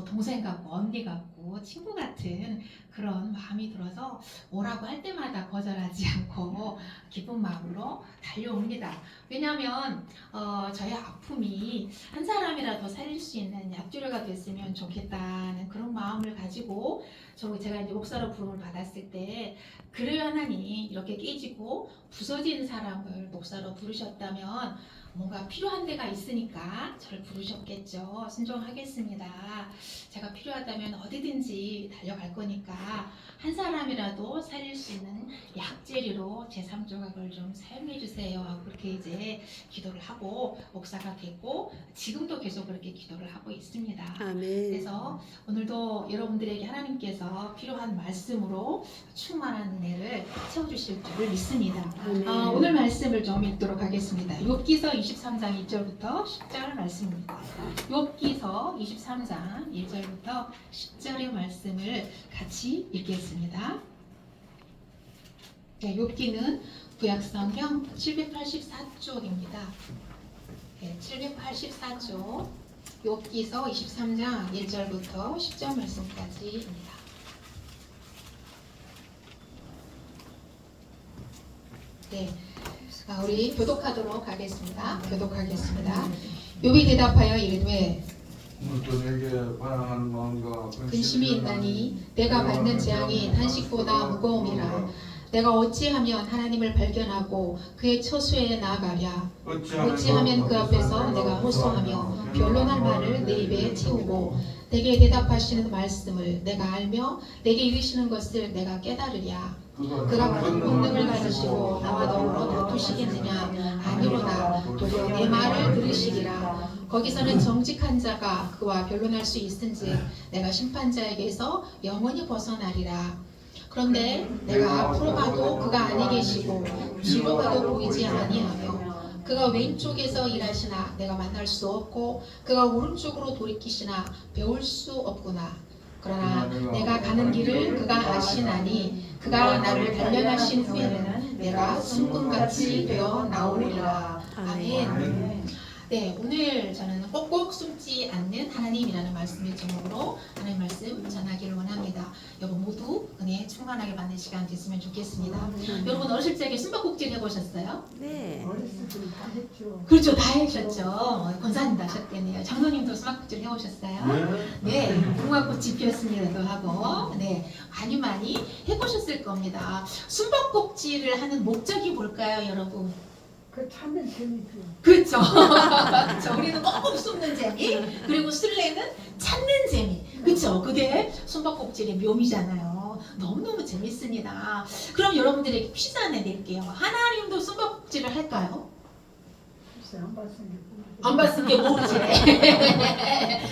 동생 같고 언니 같고 친구 같은 그런 마음이 들어서 오라고 할 때마다 거절하지 않고 기쁜 마음으로 달려옵니다. 왜냐하면 저의 아픔이 한 사람이라도 살릴 수 있는 약주류가 됐으면 좋겠다는 그런 마음을 가지고 제가 이제 목사로 부름을 받았을 때, 그래요 하나님, 이렇게 깨지고 부서진 사람을 목사로 부르셨다면 뭔가 필요한 데가 있으니까 저를 부르셨겠죠. 순종하겠습니다. 제가 필요하다면 어디든지 달려갈 거니까 한 사람이라도 살릴 수 있는 약재료로 제3조각을 좀 사용해 주세요 하고 그렇게 이제 기도를 하고 목사가 됐고, 지금도 계속 그렇게 기도를 하고 있습니다. 아멘. 그래서 오늘도 여러분들에게 하나님께서 필요한 말씀으로 충만한 은혜를 채워주실 줄 믿습니다. 아멘. 오늘 말씀을 좀 읽도록 하겠습니다. 욥기서 23장 1절부터 10절 말씀입니다. 욥기서 23장 1절부터 10절의 말씀을 같이 읽겠습니다. 네, 욥기는 구약성경 784쪽입니다. 네, 784쪽 욥기서 23장 1절부터 10절 말씀까지입니다. 네, 우리 교독하도록 하겠습니다. 교독하겠습니다. 욥이 대답하여 이르되 오늘도 내게 반항하는 마음과 근심이 있나니 내가 받는 재앙이 탄식보다 무거움이라. 내가 어찌하면 하나님을 발견하고 그의 처소에 나아가랴. 어찌하면 그 앞에서 내가 호소하며 변론할 말을 내 입에 채우고 내게 대답하시는 말씀을 내가 알며 내게 이르시는 것을 내가 깨달으랴. 그가 큰 본능을 가지시고 나와 더불어 다투시겠느냐? 아니로다. 도리어 내 말을 들으시리라. 거기서는 정직한 자가 그와 변론할 수 있은즉 내가 심판자에게서 영원히 벗어나리라. 그런데 내가 앞으로 봐도 그가 아니 계시고 뒤로 봐도 보이지 아니하며 그가 왼쪽에서 일하시나 내가 만날 수 없고 그가 오른쪽으로 돌이키시나 배울 수 없구나. 그러나 내가 가는 길을 그가 아시나니 그가 나를 단련하신 후에는 내가 숨금같이 되어 나오리라. 아멘. 네, 오늘 저는 꼭꼭 숨지 않는 하나님이라는 말씀의 제목으로 하나님 말씀 전하기를 원합니다. 여러분 모두 은혜 충만하게 받는 시간 됐으면 좋겠습니다. 여러분 어렸을 적에 숨바꼭질 해보셨어요? 네. 어렸을 때 다 했죠. 그렇죠, 다 하셨죠. 권사님도 하셨겠네요. 장로님도 숨바꼭질 해보셨어요? 네, 무궁화꽃이 피었습니다도 하고, 네, 많이 해보셨을 겁니다. 숨바꼭질을 하는 목적이 뭘까요, 여러분? 그 참는 재미죠. 그렇죠. 그렇죠. 우리는 꼭꼭 숨는 재미, 그리고 술래는 찾는 재미. 그렇죠. 그게 숨바꼭질의 묘미잖아요. 너무너무 재밌습니다. 그럼 여러분들에게 퀴즈 하나 낼게요. 하나님도 숨바꼭질을 할까요? 글쎄 안 봤으니까. 안 봤은 게 모르지.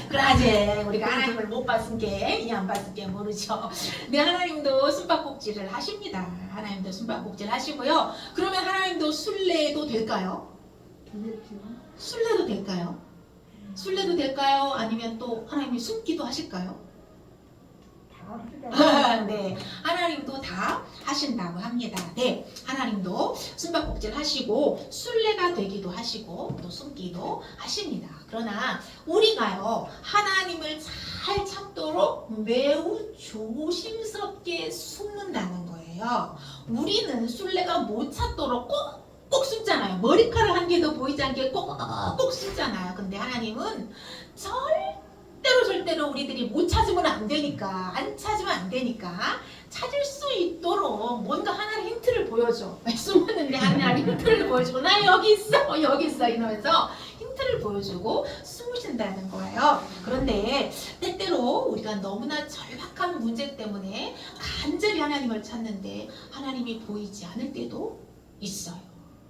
그러지. 우리가 하나님을 못 봤은 게, 이 안 봤은 게 모르죠. 네, 하나님도 숨바꼭질을 하십니다. 하나님도 숨바꼭질 하시고요. 그러면 하나님도 술래도 될까요? 되겠죠. 술래도 될까요? 술래도 될까요? 아니면 또 하나님이 숨기도 하실까요? 다 하더라. 네, 하나님도 다 하신다고 합니다. 네, 하나님도 숨바꼭질 하시고 술래가 되기도 하시고 또 숨기도 하십니다. 그러나 우리가요, 하나님을 잘 찾도록 매우 조심스럽게 숨는다는 거예요. 우리는 술래가 못 찾도록 꼭 숨잖아요. 머리카락 한 개도 보이지 않게 꼭 숨잖아요. 근데 하나님은 절대로 우리들이 못 찾으면 안 되니까, 안 찾으면 안 되니까 찾을 수 있도록 뭔가 하나의 힌트를 보여줘. 숨었는데 하나님 힌트를 보여주고 나 여기 있어 이러면서 힌트를 보여주고 숨으신다는 거예요. 그런데 때때로 우리가 너무나 절박한 문제 때문에 간절히 하나님을 찾는데 하나님이 보이지 않을 때도 있어요.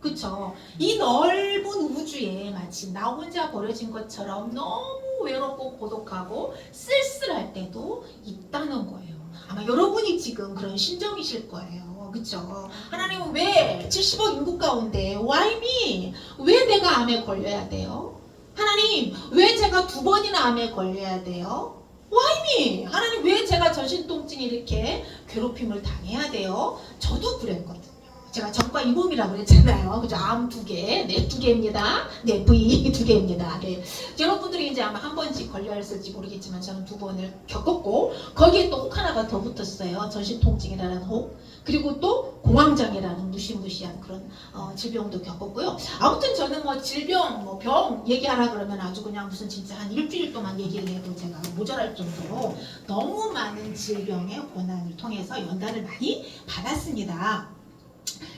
그쵸? 이 넓은 우주에 마치 나 혼자 버려진 것처럼 너무 외롭고 고독하고 쓸쓸할 때도 있다는 거예요. 아마 여러분이 지금 그런 심정이실 거예요. 그쵸? 하나님은 왜 70억 인구 가운데 Why me? 왜 내가 암에 걸려야 돼요? 하나님 왜 제가 2번이나 암에 걸려야 돼요? Why me? 하나님 왜 제가 전신통증이 이렇게 괴롭힘을 당해야 돼요? 저도 그랬거든요. 제가 정과 이몸이라고 그랬잖아요. 그죠? 암 2개, 네, 2개입니다. 네, V 2개입니다. 네. 여러분들이 이제 아마 한 번씩 걸려있을지 모르겠지만 저는 2번을 겪었고, 거기에 또 혹 하나가 더 붙었어요. 전신통증이라는 혹. 그리고 또 공황장애라는 무시무시한 그런 질병도 겪었고요. 아무튼 저는 뭐 질병, 뭐 병 얘기하라 그러면 아주 그냥 무슨 진짜 한 일주일 동안 얘기를 해도 제가 모자랄 정도로 너무 많은 질병의 고난을 통해서 연단을 많이 받았습니다.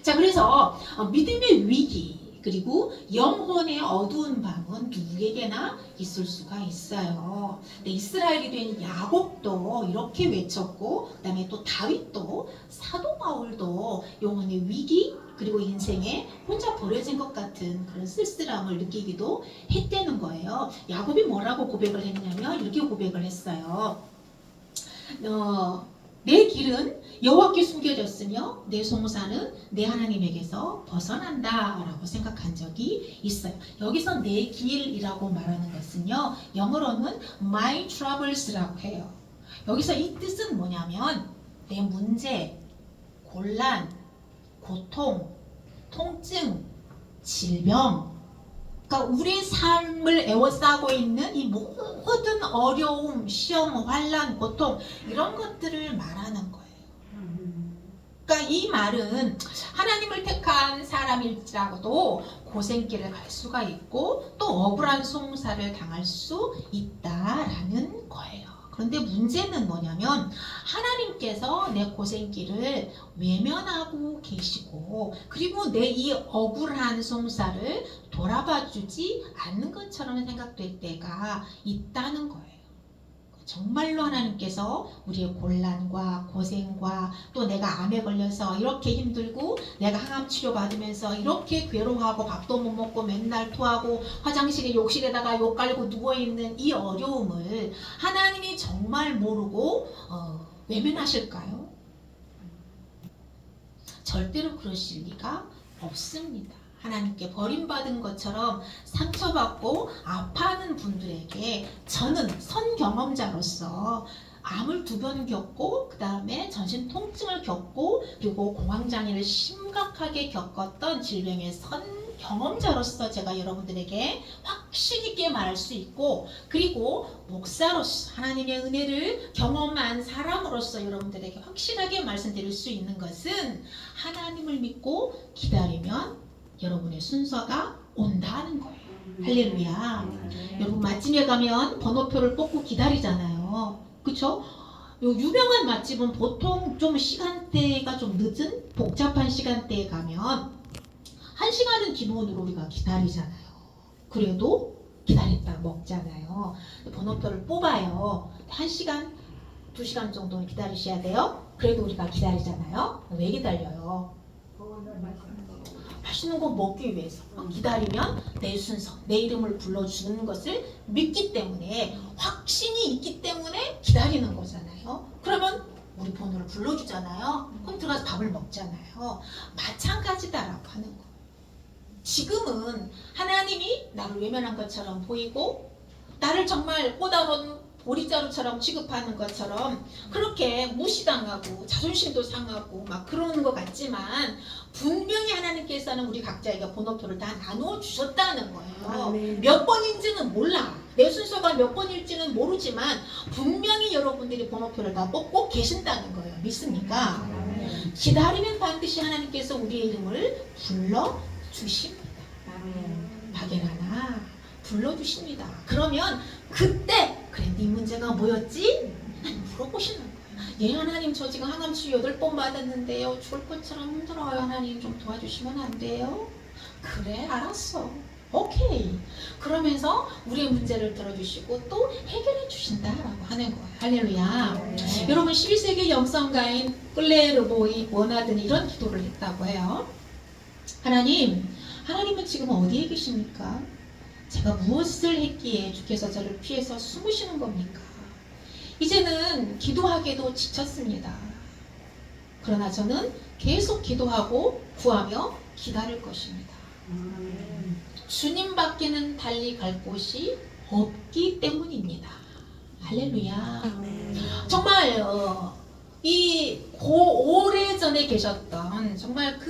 자, 그래서 믿음의 위기 그리고 영혼의 어두운 밤은 누구에게나 있을 수가 있어요. 근데 이스라엘이 된 야곱도 이렇게 외쳤고, 그 다음에 또 다윗도, 사도 바울도 영혼의 위기 그리고 인생에 혼자 버려진 것 같은 그런 쓸쓸함을 느끼기도 했다는 거예요. 야곱이 뭐라고 고백을 했냐면 이렇게 고백을 했어요. 내 길은 여호와께 숨겨졌으며 내 송사는 내 하나님에게서 벗어난다 라고 생각한 적이 있어요. 여기서 내 길이라고 말하는 것은요, 영어로는 my troubles라고 해요. 여기서 이 뜻은 뭐냐면 내 문제, 곤란, 고통, 통증, 질병, 그러니까 우리 삶을 에워싸고 있는 이 모든 어려움, 시험, 환란, 고통 이런 것들을 말하는 거예요. 그러니까 이 말은 하나님을 택한 사람일지라도 고생길을 갈 수가 있고 또 억울한 송사를 당할 수 있다라는 거예요. 그런데 문제는 뭐냐면 하나님께서 내 고생길을 외면하고 계시고 그리고 내 이 억울한 송사를 돌아봐 주지 않는 것처럼 생각될 때가 있다는 거예요. 정말로 하나님께서 우리의 곤란과 고생과 또 내가 암에 걸려서 이렇게 힘들고 내가 항암 치료 받으면서 이렇게 괴로워하고 밥도 못 먹고 맨날 토하고 화장실에 욕실에다가 욕 깔고 누워있는 이 어려움을 하나님이 정말 모르고 외면하실까요? 절대로 그러실 리가 없습니다. 하나님께 버림받은 것처럼 상처받고 아파하는 분들에게 저는 선경험자로서 암을 2번 겪고 그 다음에 전신 통증을 겪고 그리고 공황장애를 심각하게 겪었던 질병의 선경험자로서 제가 여러분들에게 확신 있게 말할 수 있고, 그리고 목사로서 하나님의 은혜를 경험한 사람으로서 여러분들에게 확실하게 말씀드릴 수 있는 것은 하나님을 믿고 기다리면 여러분의 순서가 온다는 거예요. 할렐루야. 여러분 맛집에 가면 번호표를 뽑고 기다리잖아요. 그쵸? 유명한 맛집은 보통 좀 시간대가 좀 늦은 복잡한 시간대에 가면 1시간은 기본으로 우리가 기다리잖아요. 그래도 기다렸다 먹잖아요. 번호표를 뽑아요. 1시간, 2시간 정도는 기다리셔야 돼요. 그래도 우리가 기다리잖아요. 왜 기다려요? 맛있는 거 먹기 위해서 기다리면 내 순서, 내 이름을 불러주는 것을 믿기 때문에, 확신이 있기 때문에 기다리는 거잖아요. 그러면 우리 번호를 불러주잖아요. 그럼 들어가서 밥을 먹잖아요. 마찬가지다라고 하는 거예요. 지금은 하나님이 나를 외면한 것처럼 보이고 나를 정말 꼬다로운 보리자루처럼 취급하는 것처럼 그렇게 무시당하고 자존심도 상하고 막 그러는 것 같지만 분명히 하나님께서는 우리 각자에게 번호표를 다 나누어 주셨다는 거예요. 몇 번인지는 몰라. 내 순서가 몇 번일지는 모르지만 분명히 여러분들이 번호표를 다 뽑고 계신다는 거예요. 믿습니까? 기다리면 반드시 하나님께서 우리의 이름을 불러주십니다. 박예나나 불러주십니다. 그러면 그때 그래 네 문제가 뭐였지? 물어보시는 거예요. 예 하나님 저 지금 항암치료 8번 받았는데요. 죽을 것처럼 힘들어요. 하나님 좀 도와주시면 안 돼요? 그래 알았어. 오케이. 그러면서 우리의 문제를 들어주시고 또 해결해 주신다라고 하는 거예요. 할렐루야. 여러분 12세기 영성가인 클레르보이 원하든 이런 기도를 했다고 해요. 하나님은 지금 어디에 계십니까? 제가 무엇을 했기에 주께서 저를 피해서 숨으시는 겁니까? 이제는 기도하기도 지쳤습니다. 그러나 저는 계속 기도하고 구하며 기다릴 것입니다. 주님밖에는 달리 갈 곳이 없기 때문입니다. 할렐루야. 정말 이 오래전에 계셨던 정말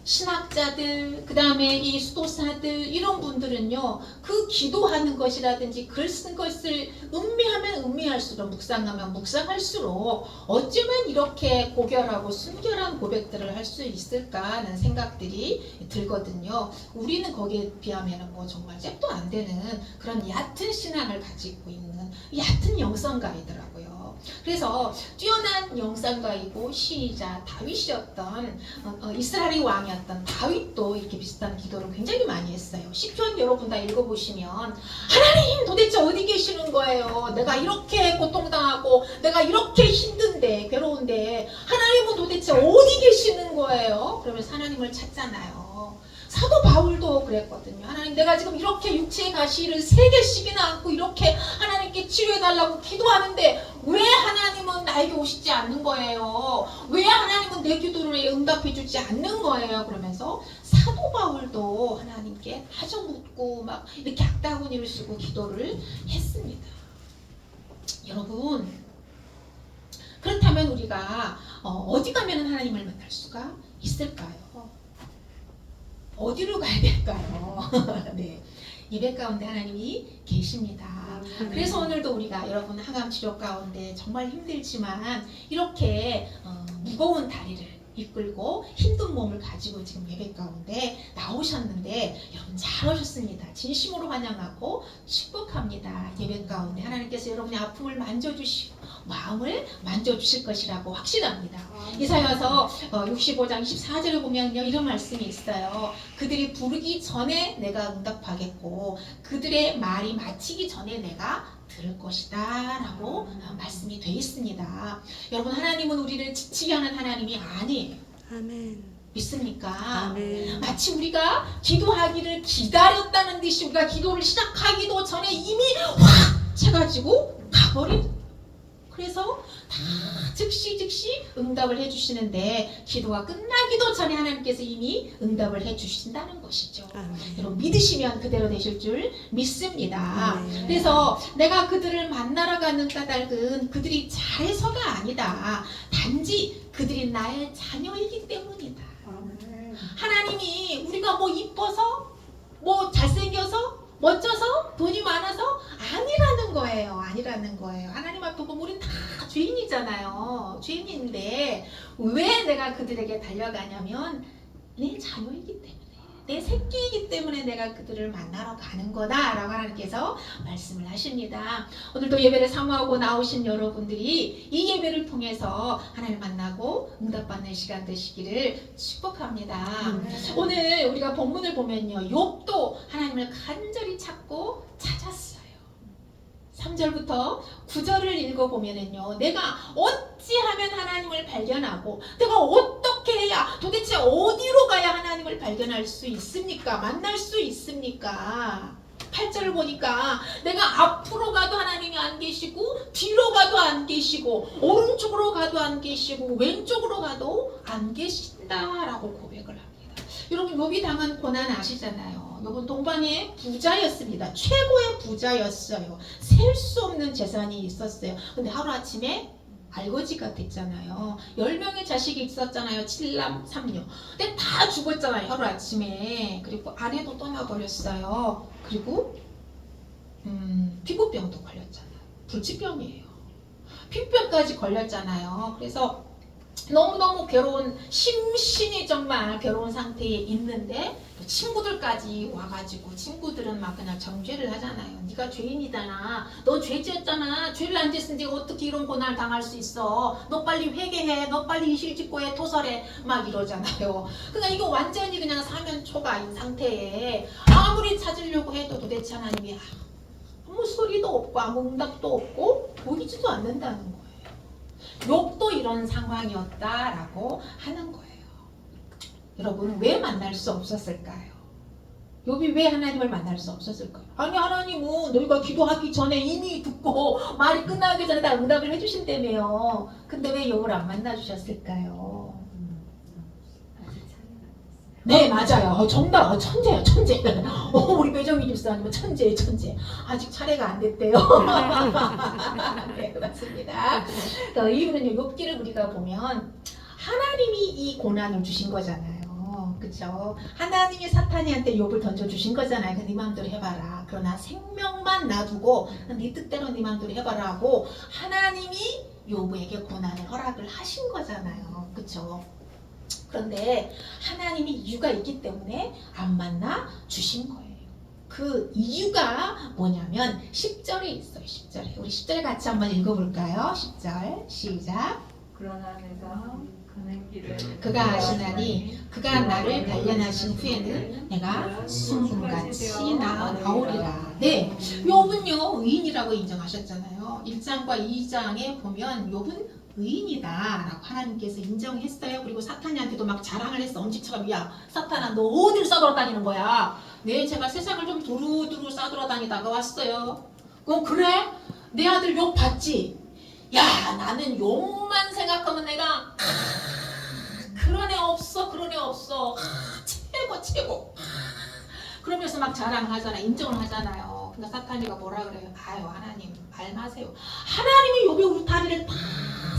신학자들, 그 다음에 이 수도사들, 이런 분들은요, 그 기도하는 것이라든지 글 쓴 것을 음미하면 음미할수록, 묵상하면 묵상할수록 어쩌면 이렇게 고결하고 순결한 고백들을 할 수 있을까 하는 생각들이 들거든요. 우리는 거기에 비하면 뭐 정말 잽도 안 되는 그런 얕은 신앙을 가지고 있는 얕은 영성가이더라고요. 그래서 뛰어난 영상가이고 시이자 다윗이었던 이스라엘의 왕이었던 다윗도 이렇게 비슷한 기도를 굉장히 많이 했어요. 시편 여러분 다 읽어보시면 하나님 도대체 어디 계시는 거예요? 내가 이렇게 고통당하고 내가 이렇게 힘든데 괴로운데 하나님은 도대체 어디 계시는 거예요? 그러면서 하나님을 찾잖아요. 사도 바울도 그랬거든요. 하나님, 내가 지금 이렇게 육체의 가시를 3개씩이나 안고 이렇게 하나님께 치료해달라고 기도하는데 왜 하나님은 나에게 오시지 않는 거예요? 왜 하나님은 내 기도를 응답해주지 않는 거예요? 그러면서 사도 바울도 하나님께 하저 묻고 막 이렇게 악다구니를 쓰고 기도를 했습니다. 여러분, 그렇다면 우리가 어디 가면 하나님을 만날 수가 있을까요? 어디로 가야 될까요? 네, 예배 가운데 하나님이 계십니다. 그래서 오늘도 우리가 여러분 항암 치료 가운데 정말 힘들지만 이렇게 무거운 다리를 이끌고 힘든 몸을 가지고 지금 예배 가운데 나오셨는데 여러분 잘 오셨습니다. 진심으로 환영하고 축복합니다. 예배 가운데 하나님께서 여러분의 아픔을 만져주시고 마음을 만져주실 것이라고 확신합니다. 이사야서 65장 24절에 보면요, 이런 말씀이 있어요. 그들이 부르기 전에 내가 응답하겠고 그들의 말이 마치기 전에 내가 들을 것이다 라고 말씀이 되어 있습니다. 여러분, 하나님은 우리를 지치게 하는 하나님이 아니에요. 아멘. 믿습니까? 아멘. 마치 우리가 기도하기를 기다렸다는 듯이 우리가 기도를 시작하기도 전에 이미 확 차가지고 가버린, 그래서 다 즉시 응답을 해주시는데 기도가 끝나기도 전에 하나님께서 이미 응답을 해주신다는 것이죠. 아멘. 여러분, 믿으시면 그대로 되실 줄 믿습니다. 아멘. 그래서 내가 그들을 만나러 가는 까닭은 그들이 잘해서가 아니다. 단지 그들이 나의 자녀이기 때문이다. 아멘. 하나님이 우리가 뭐 이뻐서, 뭐 잘생겨서, 멋져서, 돈이 많아서 아니라는 거예요. 아니라는 거예요. 하나님 앞에 보면 우린 다 죄인이잖아요. 죄인인데 왜 내가 그들에게 달려가냐면 내 자녀이기 때문에, 내 새끼이기 때문에 내가 그들을 만나러 가는 거다 라고 하나님께서 말씀을 하십니다. 오늘도 예배를 사모하고 나오신 여러분들이 이 예배를 통해서 하나님 만나고 응답받는 시간 되시기를 축복합니다. 오늘 우리가 본문을 보면요, 욥도 하나님을 간절히 찾고 찾았어요. 3절부터 9절을 읽어보면은요, 내가 어찌하면 하나님을 발견하고 내가 어떻게 해야, 도대체 어디로 가야 하나님을 발견할 수 있습니까? 만날 수 있습니까? 8절을 보니까 내가 앞으로 가도 하나님이 안 계시고 뒤로 가도 안 계시고 오른쪽으로 가도 안 계시고 왼쪽으로 가도 안 계신다라고 고백을 합니다. 여러분, 욥이 당한 고난 아시잖아요. 욥은 동방의 부자였습니다. 최고의 부자였어요. 셀 수 없는 재산이 있었어요. 근데 하루아침에 알거지가 됐잖아요. 10명의 자식이 있었잖아요. 7남 3녀. 근데 다 죽었잖아요. 하루아침에. 그리고 아내도 떠나버렸어요. 그리고 피부병도 걸렸잖아요. 불치병이에요. 피부병까지 걸렸잖아요. 그래서 너무너무 괴로운, 심신이 정말 괴로운 상태에 있는데 친구들까지 와가지고, 친구들은 막 그냥 정죄를 하잖아요. 네가 죄인이잖아, 너 죄지었잖아, 죄를 안 지었으니 어떻게 이런 고난을 당할 수 있어, 너 빨리 회개해, 너 빨리 이실 짓고 해, 토설해, 막 이러잖아요. 그러니까 이거 완전히 그냥 사면초가인 상태에 아무리 찾으려고 해도 도대체 하나님이 아무 소리도 없고 아무 응답도 없고 보이지도 않는다는 거예요. 욥도 이런 상황이었다라고 하는 거예요. 여러분, 왜 만날 수 없었을까요? 욥이 왜 하나님을 만날 수 없었을까요? 아니, 하나님은 너희가 기도하기 전에 이미 듣고 말이 끝나기 전에 다 응답을 해주신다며요. 근데 왜 욥을 안 만나주셨을까요? 네, 맞아요. 정답. 천재야, 천재. 우리 배정희 집사님은 천재예요, 천재. 아직 차례가 안 됐대요. 네, 맞습니다. 그 이유는요, 욥기를 우리가 보면 하나님이 이 고난을 주신 거잖아요. 그쵸? 하나님이 사탄이한테 욥을 던져주신 거잖아요. 네 마음대로 해봐라. 그러나 생명만 놔두고 네 뜻대로 네 마음대로 해봐라 하고 하나님이 욥에게 고난을 허락을 하신 거잖아요. 그쵸? 그런데 하나님이 이유가 있기 때문에 안 만나 주신 거예요. 그 이유가 뭐냐면 10절에 있어요. 10절에. 우리 10절 같이 한번 읽어볼까요? 10절 시작. 그러나 내가 가는 길에 그가 아시나니 그가 나를 단련하신 후에는 내가 순금같이 나오리라. 네, 욥은요 의인이라고 인정하셨잖아요. 1장과 2장에 보면 욥은 의인이다라고 하나님께서 인정했어요. 그리고 사탄이한테도 막 자랑을 했어. 엄지처럼 야 사탄아 너 어딜 싸돌아다니는 거야. 네 제가 세상을 좀 두루두루 싸돌아다니다가 왔어요. 그래? 내 아들 욥 봤지? 야 나는 욥만 생각하면 내가 그런 애 없어 그런 애 없어 최고 최고 그러면서 막 자랑을 하잖아. 인정을 하잖아요. 그러니까 사탄이가 뭐라 그래요? 아유 하나님 말 마세요. 하나님이 욥의 울타리를 다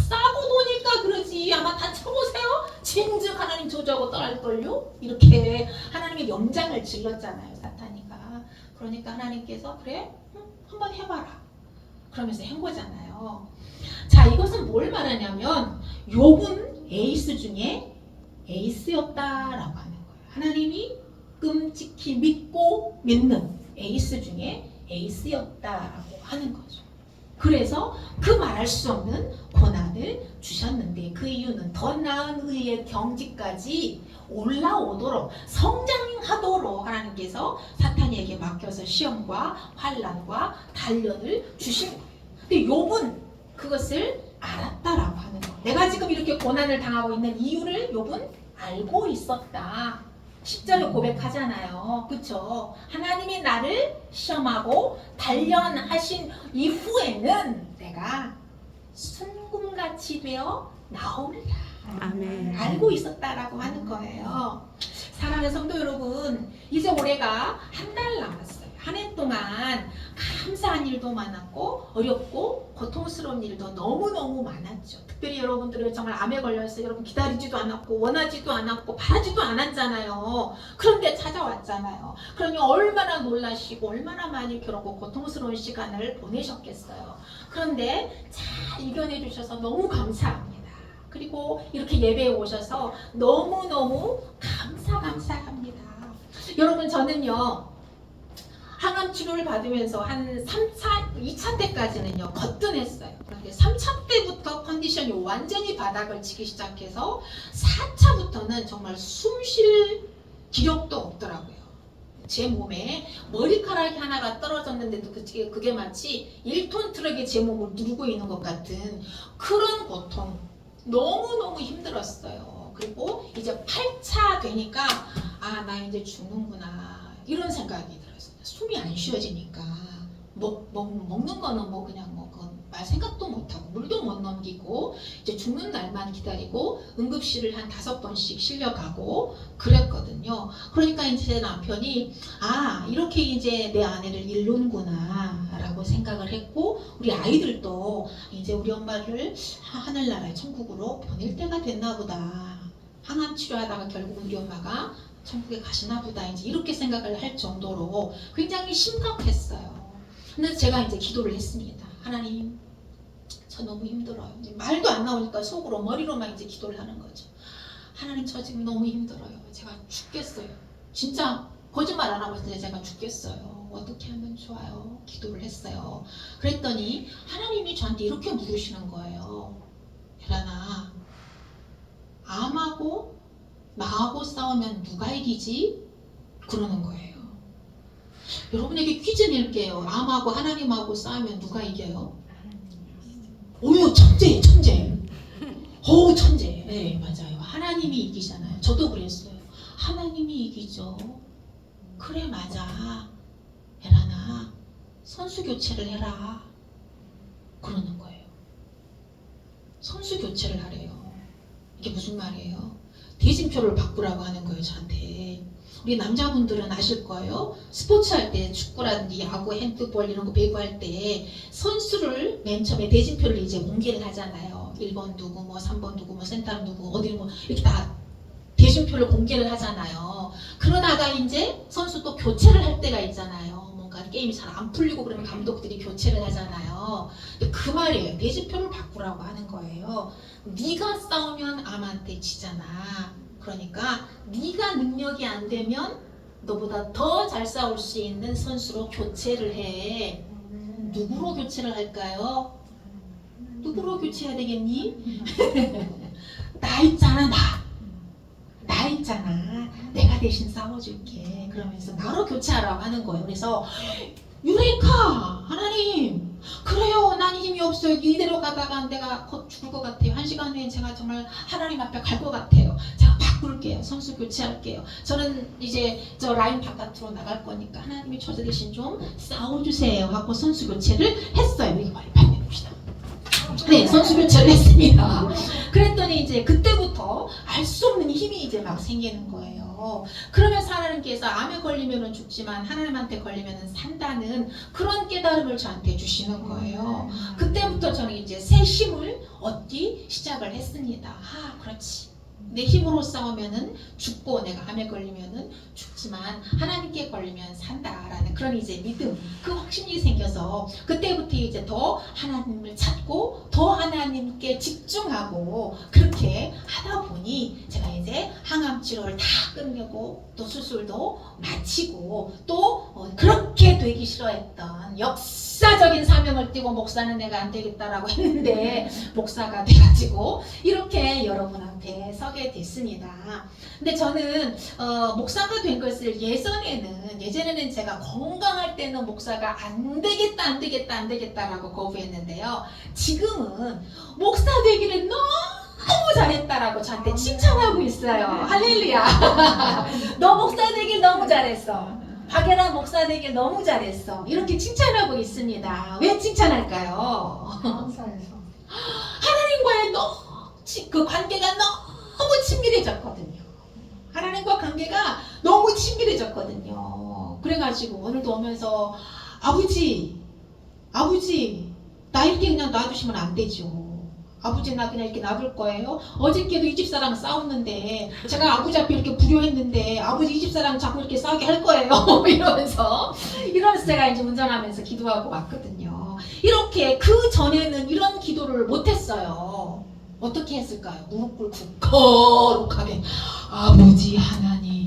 싸고 도니까 그러지. 아마 다 쳐보세요. 진즉 하나님 저주하고 떠날걸요? 이렇게 하나님의 염장을 질렀잖아요. 사탄이가. 그러니까 하나님께서 그래? 한번 해봐라. 그러면서 한 거잖아요. 자 이것은 뭘 말하냐면 욥은 에이스 중에 에이스였다라고 하는 거예요. 하나님이 끔찍히 믿고 믿는 에이스 중에 에이스였다라고 하는 거죠. 그래서 그 말할 수 없는 고난을 주셨는데 그 이유는 더 나은 의의 경지까지 올라오도록 성장하도록 하나님께서 사탄에게 맡겨서 시험과 환난과 단련을 주신 거예요. 근데 욥은 그것을 알았다라고 하는 거예요. 내가 지금 이렇게 고난을 당하고 있는 이유를 욥은 알고 있었다. 10절에 고백하잖아요. 그쵸? 하나님이 나를 시험하고 단련하신 이후에는 내가 순금같이 되어 나오리라. 아멘. 알고 있었다라고 하는 거예요. 사랑하는 성도 여러분, 이제 올해가 한 달 남았어요. 한 해 동안 감사한 일도 많았고 어렵고 고통스러운 일도 너무너무 많았죠. 특별히 여러분들은 정말 암에 걸려서 여러분 기다리지도 않았고 원하지도 않았고 바라지도 않았잖아요. 그런데 찾아왔잖아요. 그러니 얼마나 놀라시고 얼마나 많이 괴롭고 고통스러운 시간을 보내셨겠어요. 그런데 잘 이겨내 주셔서 너무 감사합니다. 그리고 이렇게 예배에 오셔서 너무너무 감사합니다. 여러분 저는요 항암 치료를 받으면서 한 3차, 2차 때까지는요 거뜬했어요. 그런데 3차 때부터 컨디션이 완전히 바닥을 치기 시작해서 4차부터는 정말 숨 쉴 기력도 없더라고요. 제 몸에 머리카락이 하나가 떨어졌는데도 그게 마치 1톤 트럭이 제 몸을 누르고 있는 것 같은 그런 고통. 너무너무 힘들었어요. 그리고 이제 8차 되니까 아 나 이제 죽는구나 이런 생각이 들었어요. 숨이 안 쉬어지니까 먹는 거는 뭐 그냥 말 생각도 못하고 물도 못 넘기고 이제 죽는 날만 기다리고 응급실을 한 5번씩 실려가고 그랬거든요. 그러니까 이제 남편이 아 이렇게 이제 내 아내를 잃는구나 라고 생각을 했고 우리 아이들도 이제 우리 엄마를 하늘나라의 천국으로 보낼 때가 됐나 보다. 항암 치료하다가 결국 우리 엄마가 천국에 가시나 보다 이제 이렇게 생각을 할 정도로 굉장히 심각했어요. 근데 제가 이제 기도를 했습니다. 하나님, 저 너무 힘들어요. 말도 안 나오니까 속으로 머리로만 이제 기도를 하는 거죠. 하나님, 저 지금 너무 힘들어요. 제가 죽겠어요. 진짜 거짓말 안 하고 있는데 제가 죽겠어요. 어떻게 하면 좋아요? 기도를 했어요. 그랬더니 하나님이 저한테 이렇게 물으시는 거예요. 혜란아, 암하고 나하고 싸우면 누가 이기지? 그러는 거예요. 여러분에게 퀴즈 낼게요. 암하고 하나님하고 싸우면 누가 이겨요? 오유 천재 천재. 오 천재. 네 맞아요. 하나님이 이기잖아요. 저도 그랬어요. 하나님이 이기죠. 그래 맞아. 혜란아 선수 교체를 해라. 그러는 거예요. 선수 교체를 하래요. 이게 무슨 말이에요? 대진표를 바꾸라고 하는 거예요, 저한테. 우리 남자분들은 아실 거예요. 스포츠 할 때 축구라든지 야구, 핸드볼 이런 거 배구할 때 선수를 맨 처음에 대진표를 이제 공개를 하잖아요. 1번 누구, 뭐 3번 누구, 뭐 센터 누구, 어디 뭐 이렇게 다 대진표를 공개를 하잖아요. 그러다가 이제 선수 또 교체를 할 때가 있잖아요. 뭔가 게임이 잘 안 풀리고 그러면 감독들이 교체를 하잖아요. 근데 그 말이에요. 대진표를 바꾸라고 하는 거예요. 네가 싸우면 암한테 지잖아. 그러니까 네가 능력이 안 되면 너보다 더 잘 싸울 수 있는 선수로 교체를 해. 누구로 교체를 할까요? 누구로 교체해야 되겠니? 나 있잖아, 나 있잖아. 내가 대신 싸워줄게. 그러면서 나로 교체하라고 하는 거예요. 그래서 유레카 하나님, 그래요, 난 힘이 없어요. 이대로 가다가 내가 곧 죽을 것 같아요. 1시간 후에 제가 정말 하나님 앞에 갈 것 같아요. 제가 바꿀게요. 선수 교체할게요. 저는 이제 저 라인 바깥으로 나갈 거니까 하나님이 저 대신 좀 싸워주세요 하고 선수 교체를 했어요. 이렇게 많이 반겨봅시다. 네, 선수 교체를 했습니다. 그랬더니 이제 그때부터 알 수 없는 힘이 이제 막 생기는 거예요. 그러면서 하나님께서 암에 걸리면은 죽지만 하나님한테 걸리면은 산다는 그런 깨달음을 저한테 주시는 거예요. 그때부터 저는 이제 새 힘을 얻기 시작을 했습니다. 아, 그렇지. 내 힘으로 싸우면은 죽고 내가 암에 걸리면은 죽지만 하나님께 걸리면 산다라는 그런 이제 믿음, 그 확신이 생겨서 그때부터 이제 더 하나님을 찾고 더 하나님께 집중하고 그렇게 하다 보니 제가 이제 항암 치료를 다 끝내고 또 수술도 마치고 또 그렇게 되기 싫어했던 역사적인 사명을 띠고 목사는 내가 안 되겠다라고 했는데 목사가 돼가지고 이렇게 여러분 앞에 서게 됐습니다. 근데 저는 목사가 된 것을 예전에는 제가 건강할 때는 목사가 안 되겠다라고 거부했는데요. 지금은 목사 되기를 너무 잘했다라고 저한테 칭찬하고 있어요. 할렐루야. 너 목사 되길 너무 잘했어. 박예란 목사 되길 너무 잘했어. 이렇게 칭찬하고 있습니다. 왜 칭찬할까요? 감사해서. 하나님과의 그 관계가 너무 친밀해졌거든요. 하나님과 관계가 너무 친밀해졌거든요. 그래가지고 오늘도 오면서 아버지 나 이렇게 그냥 놔두시면 안 되죠. 아버지 나 그냥 이렇게 놔둘 거예요? 어저께도 이 집사람 싸웠는데 제가 아버지 앞에 이렇게 불효했는데 아버지 이 집사람 자꾸 이렇게 싸우게 할 거예요. 이러면서 제가 이제 운전하면서 기도하고 왔거든요. 이렇게 그 전에는 이런 기도를 못했어요. 어떻게 했을까요? 무릎 꿇고 거룩하게 아버지 하나님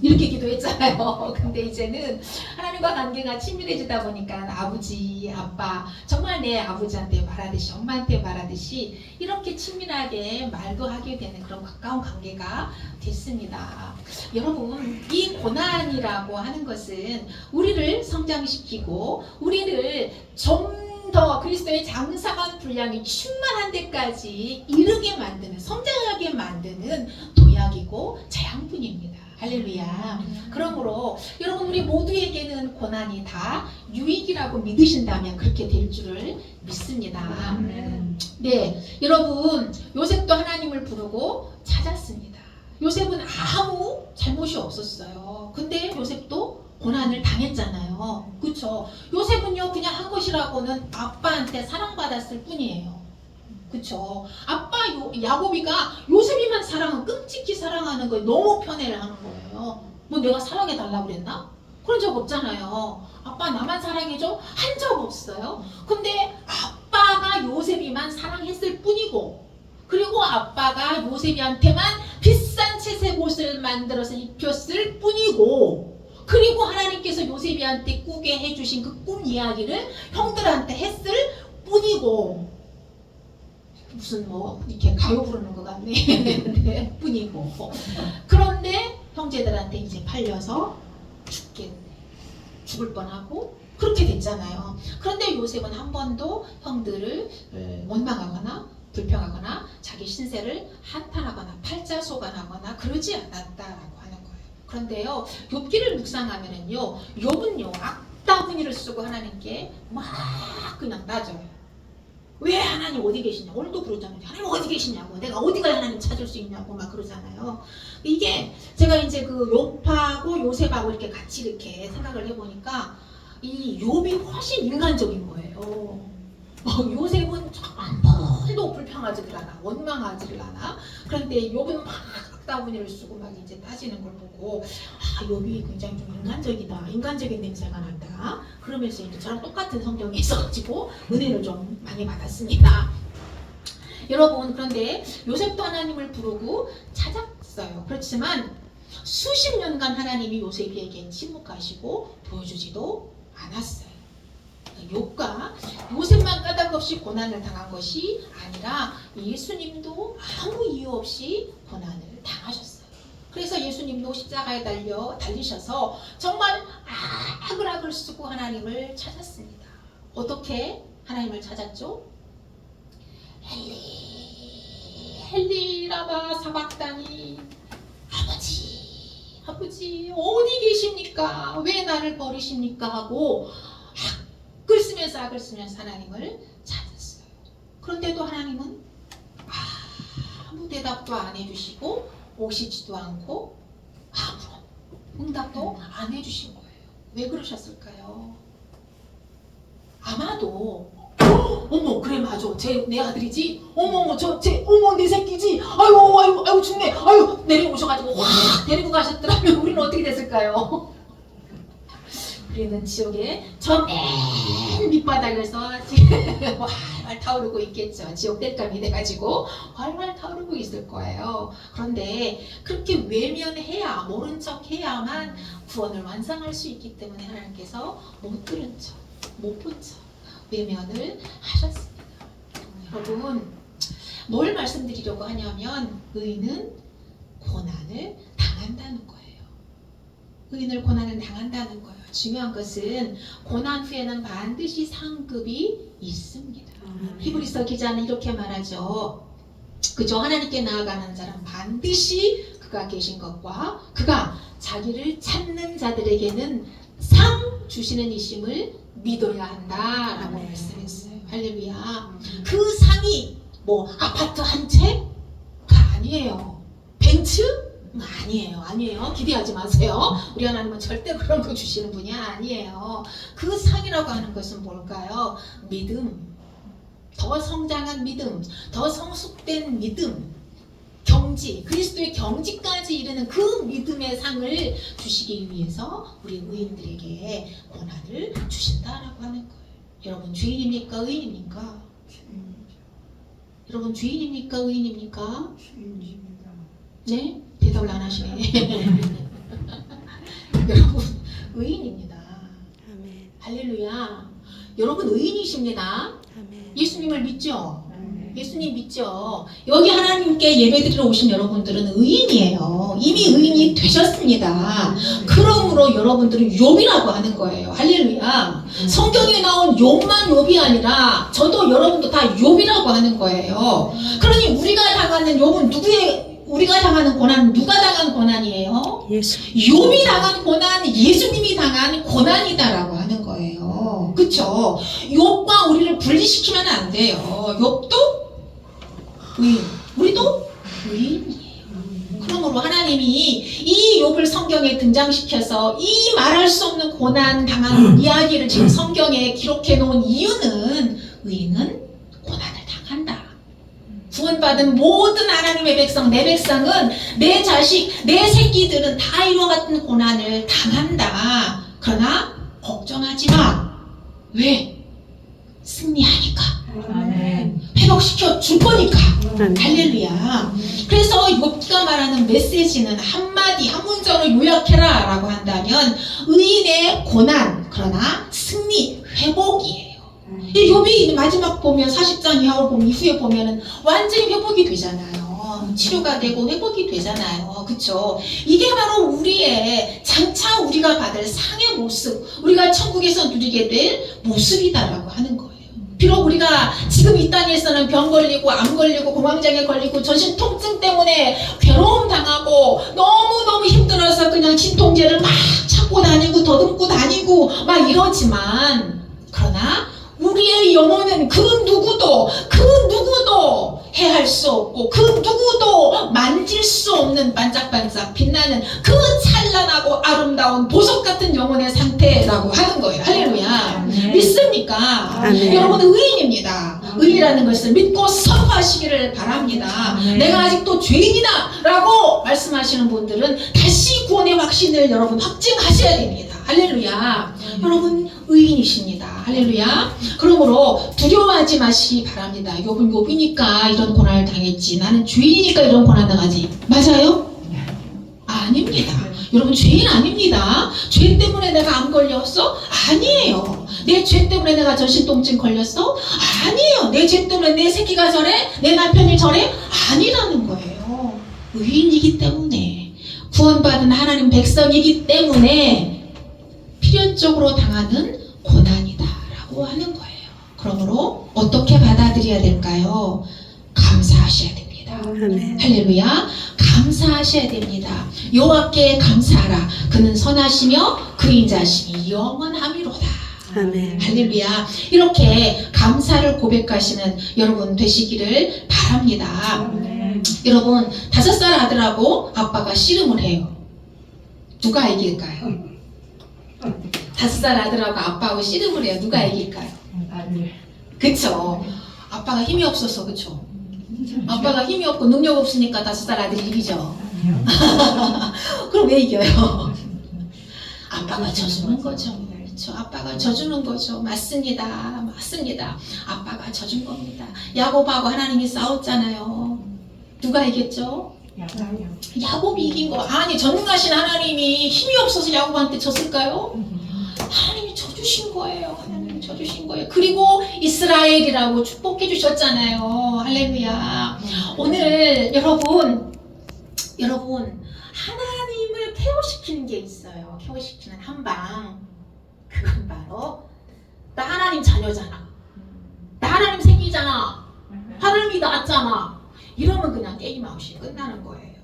이렇게 기도했잖아요. 근데 이제는 하나님과 관계가 친밀해지다 보니까 아버지, 아빠 정말 내 아버지한테 말하듯이 엄마한테 말하듯이 이렇게 친밀하게 말도 하게 되는 그런 가까운 관계가 됐습니다. 여러분, 이 고난이라고 하는 것은 우리를 성장시키고 우리를 좀 더 그리스도의 장사한 분량이 충만한 데까지 이르게 만드는, 성장하게 만드는 도약이고 재앙분입니다. 할렐루야. 그러므로 여러분, 우리 모두에게는 고난이 다 유익이라고 믿으신다면 그렇게 될 줄을 믿습니다. 네, 여러분, 요셉도 하나님을 부르고 찾았습니다. 요셉은 아무 잘못이 없었어요. 근데 요셉도 고난을 당했잖아요. 그쵸? 요셉은요, 그냥 한 것이라고는 아빠한테 사랑받았을 뿐이에요. 그쵸? 아빠 야곱이가 요셉이만 끔찍히 사랑하는 거에 너무 편애를 하는 거예요. 뭐 내가 사랑해달라고 그랬나? 그런 적 없잖아요. 아빠 나만 사랑해줘? 한 적 없어요. 근데 아빠가 요셉이만 사랑했을 뿐이고, 그리고 아빠가 요셉이한테만 비싼 채색 옷을 만들어서 입혔을 뿐이고, 그리고 하나님께서 요셉이한테 꾸게 해주신 그 꿈 이야기를 형들한테 했을 뿐이고, 무슨 뭐 이렇게 가요 부르는 것 같네. 네, 뿐이고. 그런데 형제들한테 이제 팔려서 죽을 뻔하고 그렇게 됐잖아요. 그런데 요셉은 한 번도 형들을 원망하거나 불평하거나 자기 신세를 한탄하거나 팔자소간하거나 그러지 않았다라고 하는 거예요. 그런데요, 욥기를 묵상하면은요, 욥은요 악다분이를 쓰고 하나님께 막 그냥 따져요. 왜 하나님 어디 계시냐? 오늘도 그러잖아요. 하나님 어디 계시냐고. 내가 어디 가야 하나님 찾을 수 있냐고 막 그러잖아요. 이게 제가 이제 그 욥하고 요셉하고 이렇게 같이 이렇게 생각을 해보니까 이 욥이 훨씬 인간적인 거예요. 요셉은 한 번도 불평하지를 않아. 원망하지를 않아. 그런데 욥은 막 따분이를 쓰고 막 이제 따지는 걸 보고 욥이 굉장히 좀 인간적이다. 인간적인 냄새가 난다. 그러면서 이제 저랑 똑같은 성경이 있어가지고 은혜를 좀 많이 받았습니다. 여러분, 그런데 요셉도 하나님을 부르고 찾았어요. 그렇지만 수십 년간 하나님이 요셉에게 침묵하시고 보여주지도 않았어요. 욥과 요셉만 까닭없이 고난을 당한 것이 아니라 예수님도 아무 이유 없이 고난을 당하셨어요. 그래서 예수님도 십자가에 달리셔서 정말 악을 쓰고 하나님을 찾았습니다. 어떻게 하나님을 찾았죠? 헬리 라마 사박다니, 아버지 어디 계십니까? 왜 나를 버리십니까? 하고 악을 쓰면서 하나님을 찾았어요. 그런데도 하나님은 아무 대답도 안 해주시고 오시지도 않고 아무런 응답도 안 해주신 거예요. 왜 그러셨을까요? 아마도 어머 그래 맞아 내 아들이지 어머 내 새끼지 아유 죽네 아유 내려오셔가지고 확 데리고 가셨더라면 우리는 어떻게 됐을까요? 우리는 지옥에 저 맨 밑바닥에서 활활 타오르고 있겠죠. 지옥 땔감이 돼가지고 활활 타오르고 있을 거예요. 그런데 그렇게 외면해야 모른 척 해야만 구원을 완성할 수 있기 때문에 하나님께서 못 들은 척 못 본 척 외면을 하셨습니다. 여러분 뭘 말씀드리려고 하냐면 의인은 고난을 당한다는 거예요. 의인을 고난을 당한다는 거예요. 중요한 것은 고난 후에는 반드시 상급이 있습니다. 히브리서 기자는 이렇게 말하죠. 그저 하나님께 나아가는 자는 반드시 그가 계신 것과 그가 자기를 찾는 자들에게는 상 주시는 이심을 믿어야 한다라고 말씀했어요. 할렐루야. 그 상이 뭐 아파트 한 채가 아니에요. 벤츠? 아니에요. 기대하지 마세요. 우리 하나님은 절대 그런 거 주시는 분이 아니에요. 그 상이라고 하는 것은 뭘까요? 믿음, 더 성장한 믿음, 더 성숙된 믿음, 경지, 그리스도의 경지까지 이르는 그 믿음의 상을 주시기 위해서 우리 의인들에게 고난을 주신다라고 하는 거예요. 여러분 죄인입니까? 의인입니까? 여러분 죄인입니까? 의인입니까? 주인입니다. 네? 대답을 안 하시네. 여러분 의인입니다. 아멘. 할렐루야. 여러분 의인이십니다. 아멘. 예수님을 믿죠? 예수님 믿죠? 여기 하나님께 예배드리러 오신 여러분들은 의인이에요. 이미 의인이 되셨습니다. 그러므로 여러분들은 욥이라고 하는 거예요. 할렐루야. 성경에 나온 욥만 욥이 아니라 저도 여러분도 다 욥이라고 하는 거예요. 그러니 우리가 당하는 욥은 우리가 당하는 고난은 누가 당한 고난이에요? 예수. 욥이 당한 고난, 예수님이 당한 고난이다라고 하는 거예요. 그쵸? 욥과 우리를 분리시키면 안 돼요. 욥도 의인, 우리도 의인이에요. 그러므로 하나님이 이 욥을 성경에 등장시켜서 이 말할 수 없는 고난 당한 이야기를 지금 성경에 기록해 놓은 이유는 의인은 고난을 당한다. 구원받은 모든 하나님의 백성, 내 백성은 내 자식, 내 새끼들은 다 이와 같은 고난을 당한다. 그러나 걱정하지 마. 왜? 승리하니까. 아멘. 회복시켜 줄 거니까. 아멘. 할렐루야. 그래서 욥기가 말하는 메시지는 한마디, 한 문장으로 요약해라 라고 한다면 의인의 고난, 그러나 승리, 회복이에요. 이 욥이 마지막 보면 40장 이후에 보면은 완전히 회복이 되잖아요. 치료가 되고 회복이 되잖아요. 그쵸? 이게 바로 우리의 장차 우리가 받을 상의 모습, 우리가 천국에서 누리게 될 모습이다라고 하는 거예요. 비록 우리가 지금 이 땅에서는 병 걸리고 암 걸리고 공황장애 걸리고 전신 통증 때문에 괴로움 당하고 너무너무 힘들어서 그냥 진통제를 막 찾고 다니고 더듬고 다니고 막 이러지만 그러나 우리 우리의 영혼은 그 누구도 해할 수 없고 그 누구도 만질 수 없는 반짝반짝 빛나는 그 찬란하고 아름다운 보석 같은 영혼의 상태라고 하는 거예요. 할렐루야. 믿습니까? 아멘. 여러분은 의인입니다. 의인이라는 것을 믿고 선포하시기를 바랍니다. 내가 아직도 죄인이다 라고 말씀하시는 분들은 다시 구원의 확신을 여러분 확증하셔야 됩니다. 할렐루야. 여러분 의인이십니다. 할렐루야. 그러므로 두려워하지 마시기 바랍니다. 욥은 욥이니까 이런 고난을 당했지, 나는 죄인이니까 이런 고난 당하지. 맞아요? 아닙니다. 여러분 죄인 아닙니다. 죄 때문에 내가 암 걸렸어? 아니에요. 내 죄 때문에 내가 전신통증 걸렸어? 아니에요. 내 죄 때문에 내 새끼가 저래? 내 남편이 저래? 아니라는 거예요. 의인이기 때문에, 구원받은 하나님 백성이기 때문에 필연적으로 당하는 고난이다 라고 하는 거예요. 그러므로 어떻게 받아들여야 될까요? 감사하셔야 됩니다. 아멘. 할렐루야. 감사하셔야 됩니다. 여호와께 감사하라. 그는 선하시며 그 인자심이 영원함이로다. 아멘. 할렐루야. 이렇게 감사를 고백하시는 여러분 되시기를 바랍니다. 여러분 5살 아들하고 아빠가 씨름을 해요. 누가 이길까요? 5살 아들하고 아빠하고 씨름을 해요. 누가 이길까요? 그쵸? 아빠가 힘이 없어서, 그쵸? 아빠가 힘이 없고 능력 없으니까 5살 아들이 이기죠. 그럼 왜 이겨요? 아빠가 져주는 거죠. 그렇죠? 아빠가 져주는 거죠. 맞습니다. 맞습니다. 아빠가 져준 겁니다. 야곱하고 하나님이 싸웠잖아요. 누가 이겼죠? 야곱이 이긴 거. 아니, 전능하신 하나님이 힘이 없어서 야곱한테 졌을까요? 하나님이 져주신 거예요. 하나님이 져주신 거예요. 그리고 이스라엘이라고 축복해 주셨잖아요. 할렐루야. 오늘 여러분 하나님을 케어시키는 게 있어요. 케어시키는 한방. 그건 바로 나 하나님 자녀잖아. 나 하나님 새끼잖아. 하나님이 낳았잖아. 이러면 그냥 게임 아웃이 끝나는 거예요.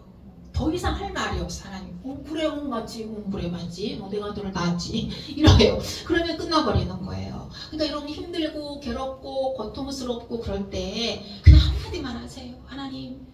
더 이상 할 말이 없어. 하나님 그래 맞지 그래 맞지 내가 너를 낳았지 이래요. 그러면 끝나버리는 거예요. 그러니까 여러분 힘들고 괴롭고 고통스럽고 그럴 때 그냥 한마디만 하세요. 하나님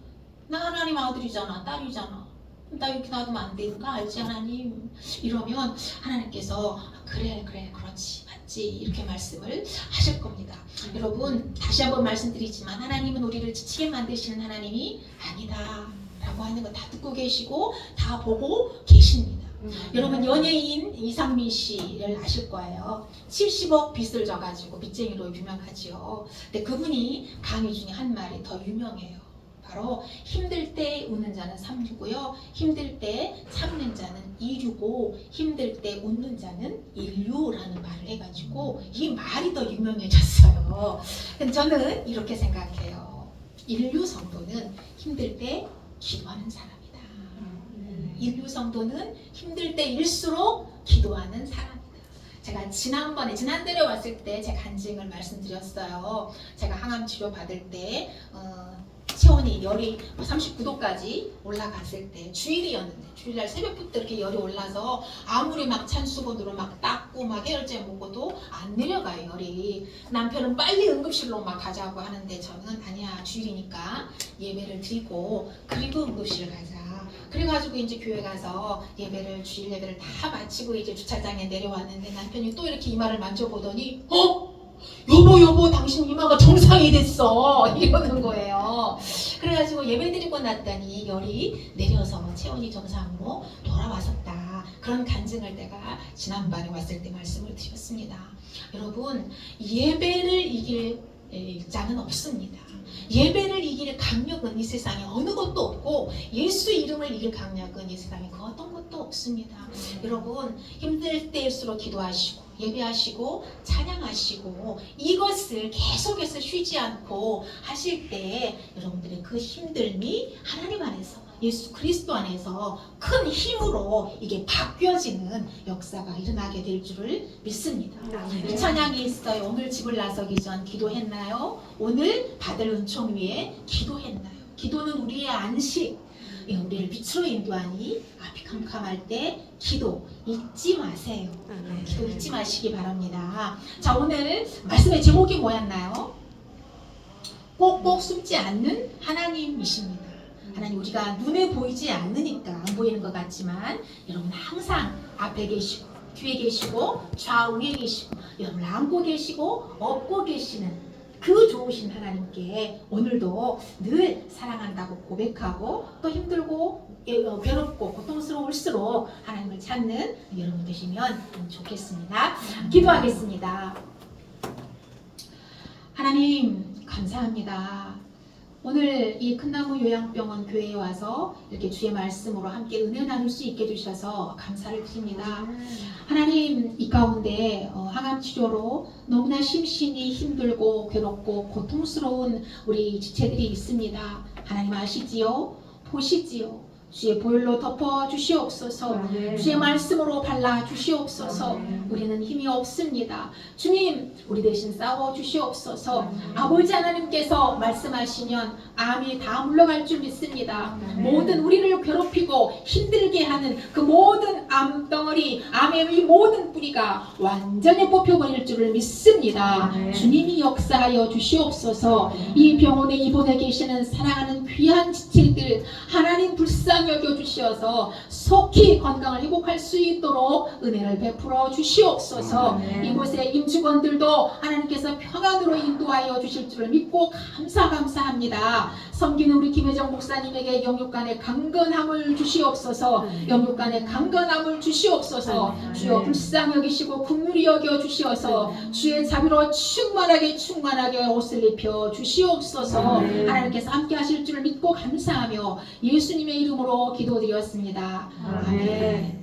나 하나님 아들이잖아 딸이잖아. 나 이렇게 놔두면 안 되는가 알지 하나님. 이러면 하나님께서 그래 그렇지 맞지 이렇게 말씀을 하실 겁니다. 여러분 다시 한번 말씀드리지만 하나님은 우리를 지치게 만드시는 하나님이 아니다 라고 하는 거 다 듣고 계시고 다 보고 계십니다. 여러분 연예인 이상민 씨를 아실 거예요. 70억 빚을 져가지고 빚쟁이로 유명하지요. 근데 그분이 강의 중에 한 말이 더 유명해요. 바로 힘들 때 우는 자는 3류고요. 힘들 때 참는 자는 2류고 힘들 때 웃는 자는 1류라는 말을 해가지고 이 말이 더 유명해졌어요. 근데 저는 이렇게 생각해요. 1류 성도는 힘들 때 기도하는 사람이다. 1류 성도는 힘들 때일수록 기도하는 사람이다. 제가 지난달에 왔을 때 제 간증을 말씀드렸어요. 제가 항암 치료 받을 때 체온이 열이 39도까지 올라갔을 때 주일이었는데 주일날 새벽부터 이렇게 열이 올라서 아무리 막 찬수건으로 막 닦고 막 해열제 먹어도 안 내려가요 열이. 남편은 빨리 응급실로 막 가자고 하는데 저는 아니야 주일이니까 예배를 드리고 그리고 응급실 가자. 그래가지고 이제 교회 가서 주일 예배를 다 마치고 이제 주차장에 내려왔는데 남편이 또 이렇게 이마를 만져보더니 여보 당신 이마가 정상이 됐어 이러는 거예요. 그래가지고 예배드리고 났더니 열이 내려서 체온이 정상으로 돌아왔었다. 그런 간증을 내가 지난번에 왔을 때 말씀을 드렸습니다. 여러분 예배를 이길 자는 없습니다. 예배를 이길 강력은 이 세상에 어느 것도 없고 예수 이름을 이길 강력은 이 세상에 그 어떤 것도 없습니다. 여러분 힘들 때일수록 기도하시고 예배하시고 찬양하시고 이것을 계속해서 쉬지 않고 하실 때 여러분들의 그 힘듦이 하나님 안에서 예수 그리스도 안에서 큰 힘으로 이게 바뀌어지는 역사가 일어나게 될 줄을 믿습니다. 이 찬양이 있어요. 오늘 집을 나서기 전 기도했나요? 오늘 받을 은총 위에 기도했나요? 기도는 우리의 안식. 우리를 빛으로 인도하니 앞이 캄캄할 때 기도 잊지 마세요. 기도 잊지 마시기 바랍니다. 자, 오늘 말씀의 제목이 뭐였나요? 꼭꼭 숨지 않는 하나님이십니다. 하나님, 우리가 눈에 보이지 않으니까 안 보이는 것 같지만 여러분 항상 앞에 계시고 뒤에 계시고 좌우에 계시고 여러분 안고 계시고 업고 계시는 그 좋으신 하나님께 오늘도 늘 사랑한다고 고백하고 또 힘들고 괴롭고 고통스러울수록 하나님을 찾는 여러분 되시면 좋겠습니다. 기도하겠습니다. 하나님 감사합니다. 오늘 이 큰나무 요양병원 교회에 와서 이렇게 주의 말씀으로 함께 은혜 나눌 수 있게 해주셔서 감사를 드립니다. 하나님, 이 가운데 항암 치료로 너무나 심신이 힘들고 괴롭고 고통스러운 우리 지체들이 있습니다. 하나님 아시지요? 보시지요? 주의 보혈로 덮어 주시옵소서. 주의 말씀으로 발라 주시옵소서. 우리는 힘이 없습니다. 주님, 우리 대신 싸워 주시옵소서. 아버지 하나님께서 말씀하시면 암이 다 물러갈 줄 믿습니다. 모든 우리를 괴롭히고 힘들게 하는 그 모든 암덩어리, 암의 이 모든 뿌리가 완전히 뽑혀버릴 줄을 믿습니다. 주님이 역사하여 주시옵소서. 이 병원에 입원해 계시는 사랑하는 귀한 지체들 하나님 불쌍히 여겨 주시어서 속히 건강을 회복할 수 있도록 은혜를 베풀어 주시옵소서. 이곳의 임직원들도 하나님께서 평안으로 인도하여 주실 줄을 믿고 감사합니다. 섬기는 우리 김혜정 목사님에게 영육간의 강건함을 주시옵소서. 영육간의 강건함을 주시옵소서. 주여 불쌍히 여기시고 긍휼히 여겨 주시어서 주의 자비로 충만하게 옷을 입혀 주시옵소서. 하나님께서 함께 하실 줄을 믿고 감사하며 예수님의 이름으로 기도드렸습니다. 아멘.